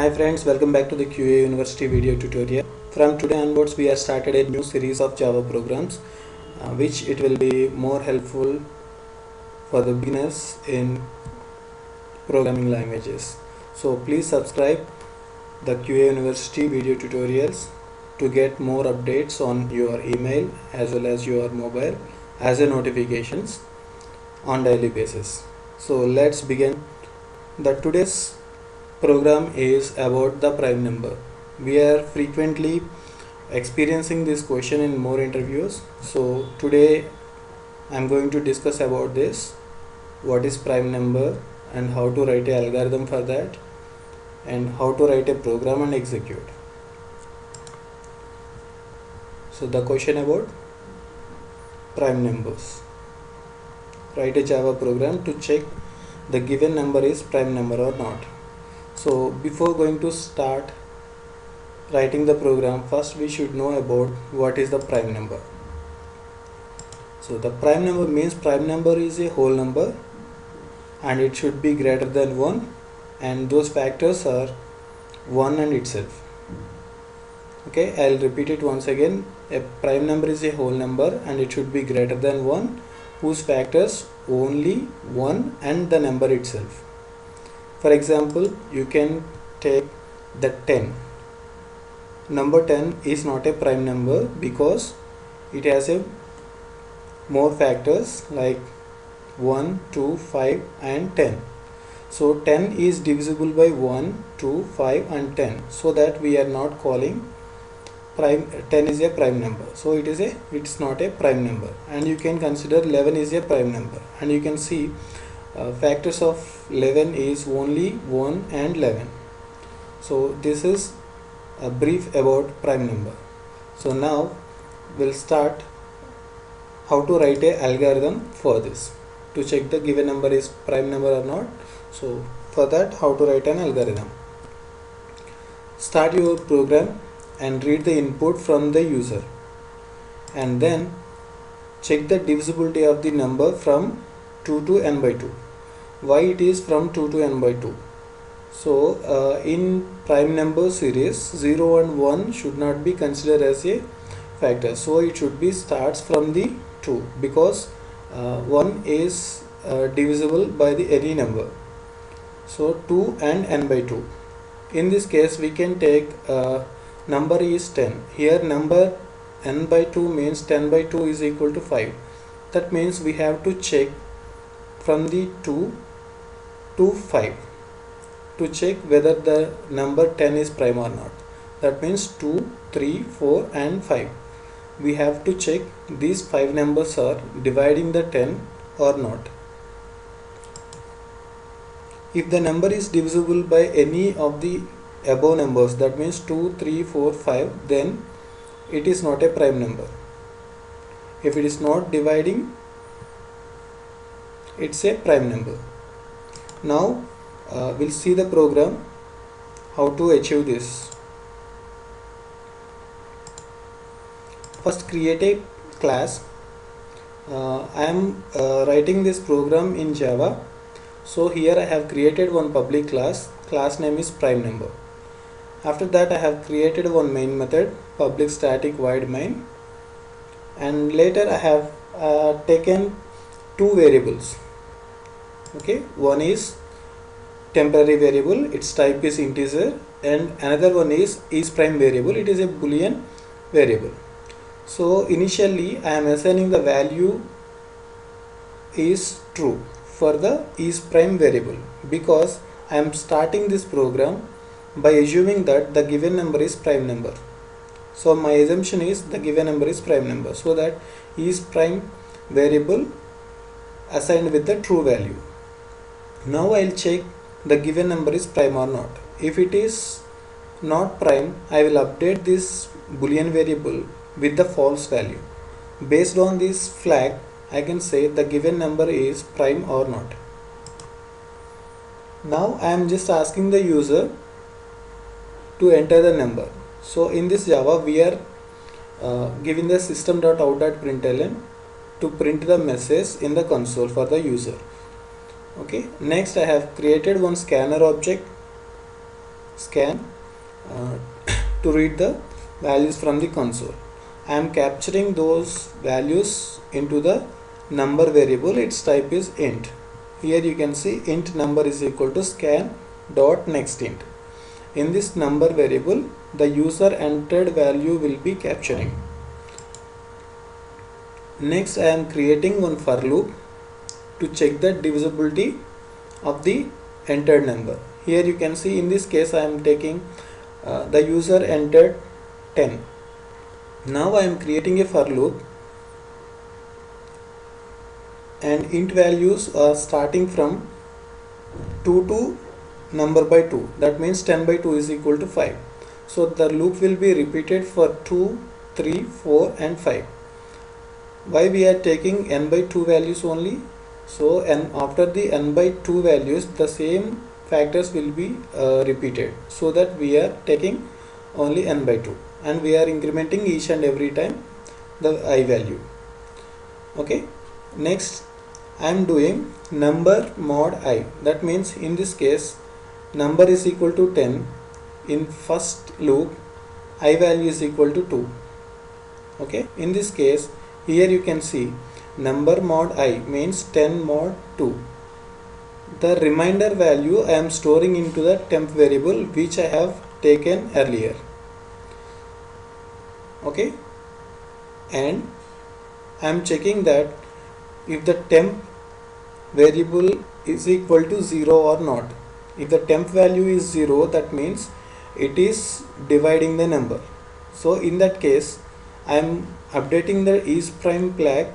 Hi friends, welcome back to the QA University video tutorial. From today onwards we have started a new series of Java programs which it will be more helpful for the beginners in programming languages. So please subscribe the QA University video tutorials to get more updates on your email as well as your mobile as a notifications on daily basis. So let's begin. The today's program is about the prime number. We are frequently experiencing this question in more interviews. So today I'm going to discuss about this, what is prime number and how to write an algorithm for that and how to write a program and execute. So the question about prime numbers. Write a Java program to check the given number is prime number or not. So before going to start writing the program, first we should know about what is the prime number. So the prime number means prime number is a whole number and it should be greater than 1, and those factors are 1 and itself. Okay, I'll repeat it once again. A prime number is a whole number and it should be greater than 1 whose factors only 1 and the number itself. For example, you can take the 10. Number 10 is not a prime number because it has a more factors like 1, 2, 5 and 10. So 10 is divisible by 1, 2, 5 and 10. So that we are not calling prime 10 is a prime number. So it's not a prime number. And you can consider 11 is a prime number. And you can see factors of 11 is only 1 and 11. So this is a brief about prime number. So now we'll start how to write a algorithm for this to check the given number is prime number or not. So for that, how to write an algorithm. Start your program and read the input from the user and then check the divisibility of the number from 2 to n by 2. Why it is from 2 to n by 2? So in prime number series 0 and 1 should not be considered as a factor, so it should be starts from the 2 because 1 is divisible by the any number. So 2 and n by 2. In this case we can take number is 10. Here number n by 2 means 10 by 2 is equal to 5. That means we have to check from the 2 to 5 to check whether the number 10 is prime or not. That means 2, 3, 4 and 5. We have to check these 5 numbers are dividing the 10 or not. If the number is divisible by any of the above numbers, that means 2, 3, 4, 5, then it is not a prime number. If it is not dividing, it's a prime number. Now we'll see the program how to achieve this. First create a class. I am writing this program in Java, so here I have created one public class name is prime number. After that I have created one main method public static void main, and later I have taken two variables. Okay, one is temporary variable, its type is integer, and another one is prime variable, it is a boolean variable. So initially I am assigning the value is true for the is prime variable because I am starting this program by assuming that the given number is prime number. So my assumption is the given number is prime number, so that is prime variable assigned with the true value. Now I'll check the given number is prime or not. If it is not prime, I will update this boolean variable with the false value. Based on this flag, I can say the given number is prime or not. Now I am just asking the user to enter the number. So in this Java we are giving the system.out.println to print the message in the console for the user. Okay, next I have created one scanner object scan uh, to read the values from the console. I am capturing those values into the number variable. Its type is int. Here you can see int number is equal to scan dot next int. In this number variable, the user entered value will be capturing. Next, I am creating one for loop to check the divisibility of the entered number. Here you can see in this case I am taking the user entered 10. Now I am creating a for loop and int values are starting from 2 to number by 2. That means 10 by 2 is equal to 5. So the loop will be repeated for 2, 3, 4 and 5. Why we are taking n by 2 values only? So after the n by 2 values, the same factors will be repeated, so that we are taking only n by 2 and we are incrementing each and every time the I value. Okay. Next, I am doing number mod I. That means in this case number is equal to 10. In first loop I value is equal to 2. Okay. In this case, here you can see number mod I means 10 mod 2. The remainder value I am storing into the temp variable which I have taken earlier. Okay. And I am checking that if the temp variable is equal to 0 or not. If the temp value is 0, that means it is dividing the number. So in that case, I am updating the is prime flag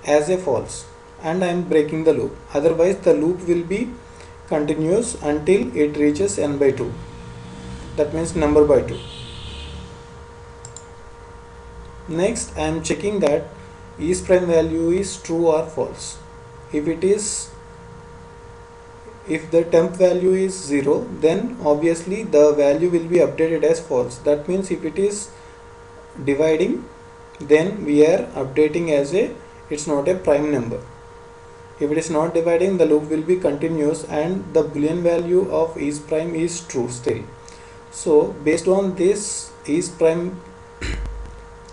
as a false and I am breaking the loop. Otherwise the loop will be continuous until it reaches n by 2. That means number by 2. Next, I am checking that is prime value is true or false. If the temp value is 0, then obviously the value will be updated as false. That means if it is dividing, then we are updating as it's not a prime number. If it is not dividing, the loop will be continuous and the boolean value of is prime is true still. So based on this is prime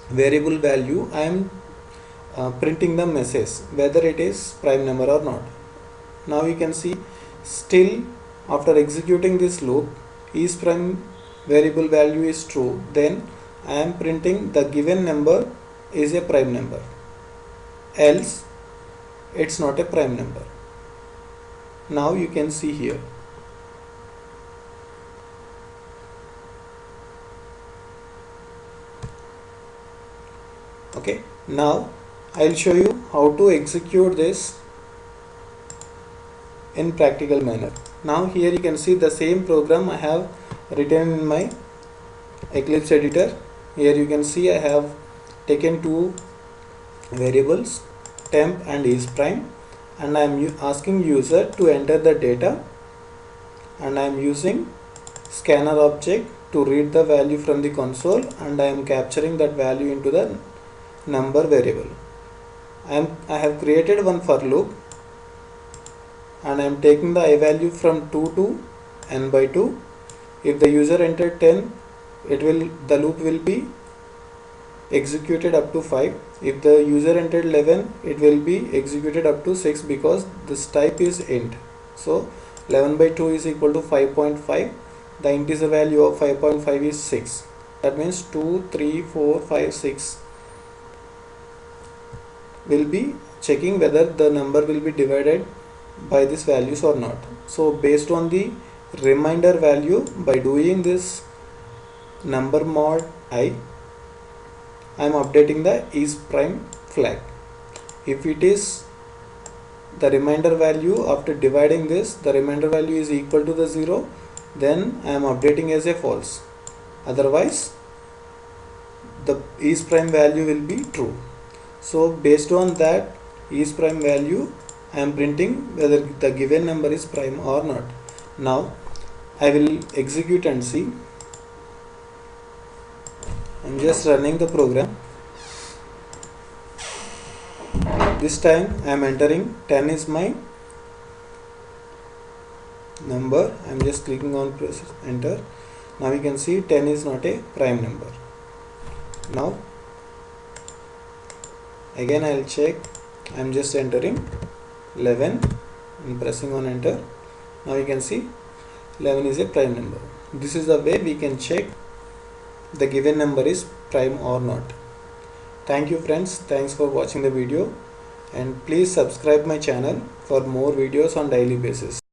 variable value, I am printing the message whether it is prime number or not. Now you can see still after executing this loop, is prime variable value is true, then I am printing the given number is a prime number, else it's not a prime number. Now you can see here. Okay, now I'll show you how to execute this in practical manner. Now here you can see the same program I have written in my Eclipse editor. Here you can see I have taken two variables, temp and is prime, and I am asking user to enter the data, and I am using scanner object to read the value from the console, and I am capturing that value into the number variable. I have created one for loop and I am taking the I value from 2 to n by 2. If the user entered 10, the loop will be executed up to 5. If the user entered 11, it will be executed up to 6 because this type is int. So 11 by 2 is equal to 5.5. The integer value of 5.5 is 6. That means 2, 3, 4, 5, 6 will be checking whether the number will be divided by these values or not. So based on the remainder value, by doing this number mod I am updating the is prime flag. If it is the remainder value after dividing this, the remainder value is equal to the 0, then I am updating as a false. Otherwise the is prime value will be true. So based on that is prime value, I am printing whether the given number is prime or not. Now I will execute and see. I am just running the program. This time I am entering 10 is my number. I'm just clicking on press enter. Now you can see 10 is not a prime number. Now again I'll check. I'm just entering 11 and pressing on enter. Now you can see 11 is a prime number. This is the way we can check the given number is prime or not. Thank you friends, thanks for watching the video, and please subscribe my channel for more videos on daily basis.